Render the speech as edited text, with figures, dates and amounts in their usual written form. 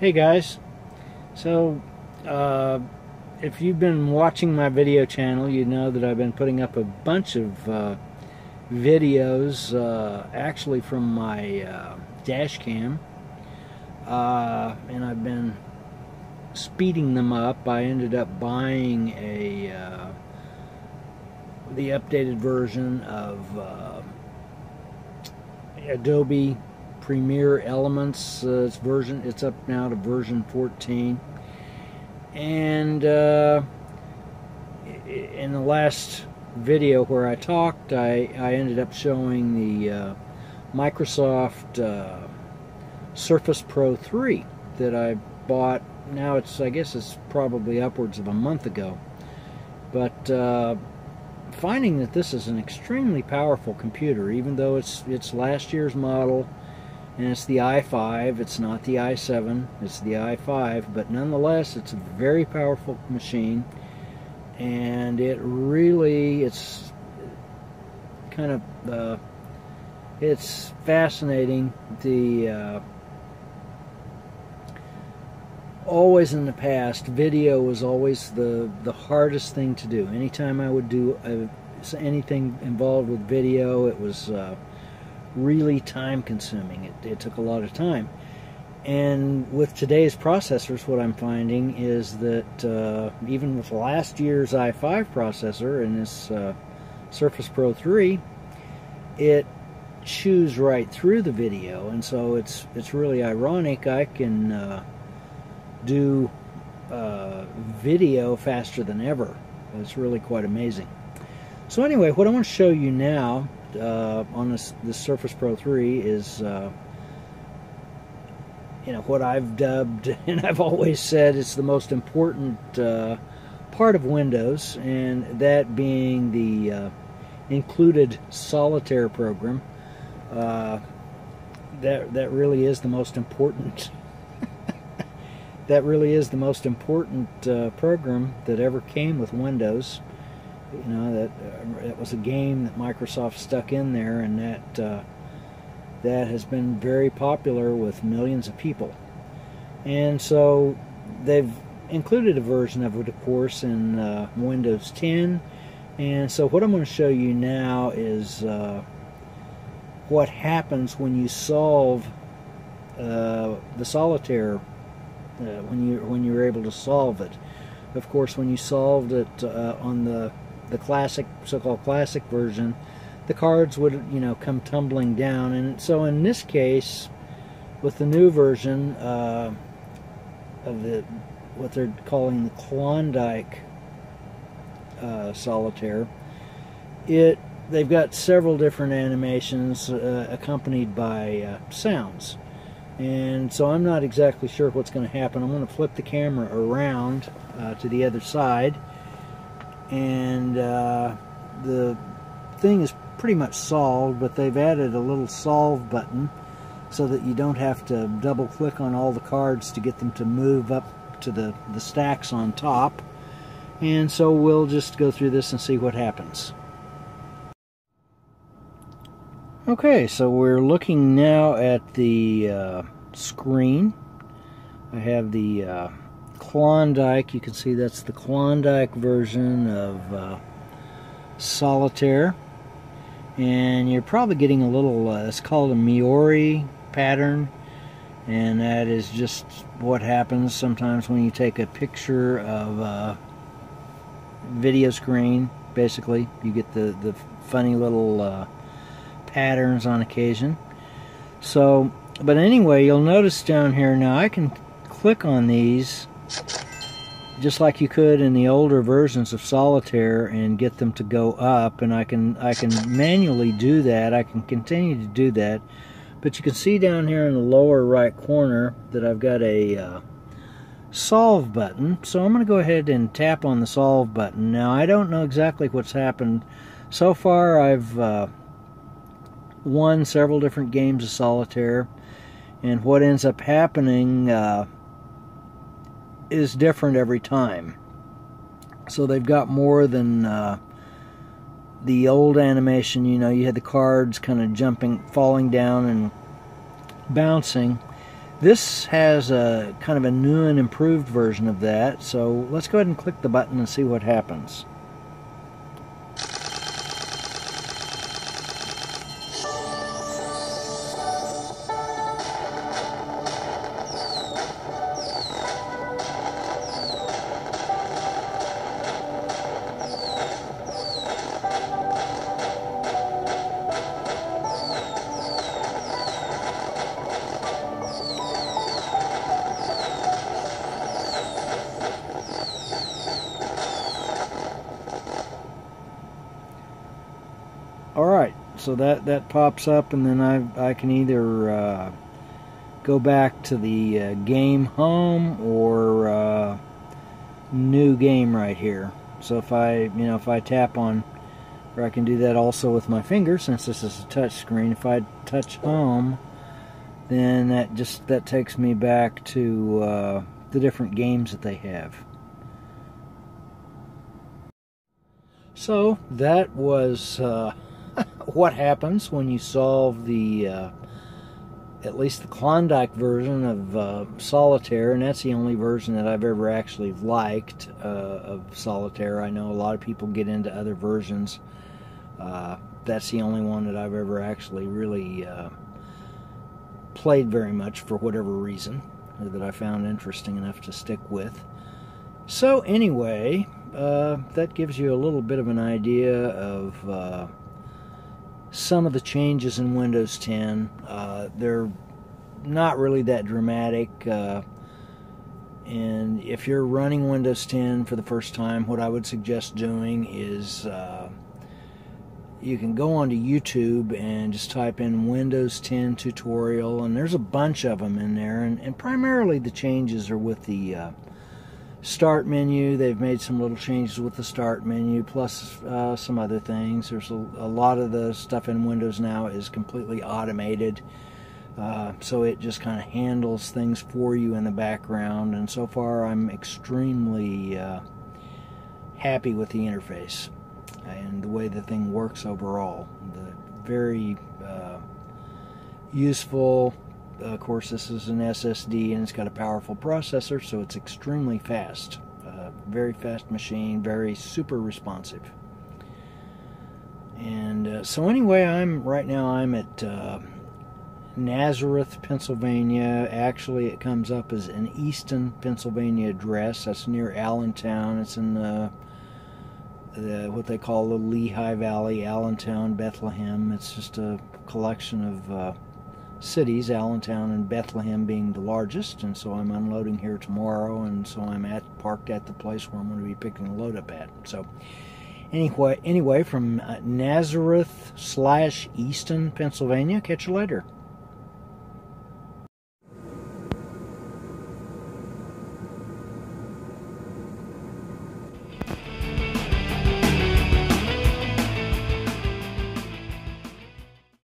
Hey guys, so if you've been watching my video channel, you know that I've been putting up a bunch of videos actually from my dash cam, and I've been speeding them up. I ended up buying the updated version of Adobe Premiere Elements. It's up now to version 14, and in the last video where I talked, I ended up showing the Microsoft Surface Pro 3 that I bought. Now I guess it's probably upwards of a month ago, but finding that this is an extremely powerful computer, even though it's last year's model and it's the i5, it's not the i7, it's the i5, but nonetheless it's a very powerful machine, and it's kind of it's fascinating. Always in the past, video was always the hardest thing to do. Anytime I would do anything involved with video, it was really time consuming. It took a lot of time. And with today's processors, what I'm finding is that even with last year's i5 processor and this Surface Pro 3, it chews right through the video, and so it's really ironic. I can do video faster than ever. It's really quite amazing. So anyway, what I want to show you now on this Surface Pro 3 is what I've dubbed, and I've always said it's the most important part of Windows, and that being the included Solitaire program. That really is the most important that really is the most important program that ever came with Windows. That was a game that Microsoft stuck in there, and that has been very popular with millions of people. And so they've included a version of it, of course, in Windows 10. And so what I'm going to show you now is what happens when you solve the Solitaire. When you're able to solve it. Of course, when you solved it on the classic, so-called classic version, the cards would come tumbling down. And so in this case, with the new version of what they're calling the Klondike Solitaire, they've got several different animations accompanied by sounds. And so I'm not exactly sure what's going to happen. I'm going to flip the camera around to the other side, and the thing is pretty much solved, but they've added a little solve button so that you don't have to double click on all the cards to get them to move up to the stacks on top. And so we'll just go through this and see what happens. Okay, so we're looking now at the screen. I have the Klondike. You can see that's the Klondike version of Solitaire. And you're probably getting a little, it's called a Miori pattern. And that is just what happens sometimes when you take a picture of a video screen. Basically, you get the funny little patterns on occasion. So, but anyway, you'll notice down here now I can click on these just like you could in the older versions of Solitaire and get them to go up, and I can manually do that. I can continue to do that, but you can see down here in the lower right corner that I've got a solve button. So I'm going to go ahead and tap on the solve button. Now I don't know exactly what's happened so far. I've won several different games of Solitaire, and what ends up happening is different every time. So they've got more than the old animation. You had the cards kind of jumping, falling down and bouncing. This has a kind of a new and improved version of that, so let's go ahead and click the button and see what happens. Alright, so that pops up, and then I can either go back to the game home or new game right here. So if I tap on, or I can do that also with my finger since this is a touch screen. If I touch home, then that takes me back to the different games that they have. So that was what happens when you solve the at least the Klondike version of Solitaire, and that's the only version that I've ever actually liked of Solitaire. I know a lot of people get into other versions. That's the only one that I've ever actually really played very much for whatever reason, or that I found interesting enough to stick with. So anyway, that gives you a little bit of an idea of some of the changes in Windows 10. They're not really that dramatic, and if you're running Windows 10 for the first time, what I would suggest doing is you can go onto YouTube and just type in Windows 10 tutorial, and there's a bunch of them in there, and primarily the changes are with the start menu. They've made some little changes with the start menu, plus some other things. There's a lot of the stuff in Windows now is completely automated, so it just kind of handles things for you in the background, and so far I'm extremely happy with the interface and the way the thing works overall. Very useful. Of course, this is an SSD, and it's got a powerful processor, so it's extremely fast. Very fast machine, very super responsive. And so anyway, right now I'm at Nazareth, Pennsylvania. Actually, it comes up as an Easton, Pennsylvania address. That's near Allentown. It's in what they call the Lehigh Valley, Allentown, Bethlehem. It's just a collection of cities, Allentown and Bethlehem being the largest, and so I'm unloading here tomorrow, and so I'm parked at the place where I'm going to be picking the load up at. So anyway, from Nazareth / Easton, Pennsylvania, catch you later.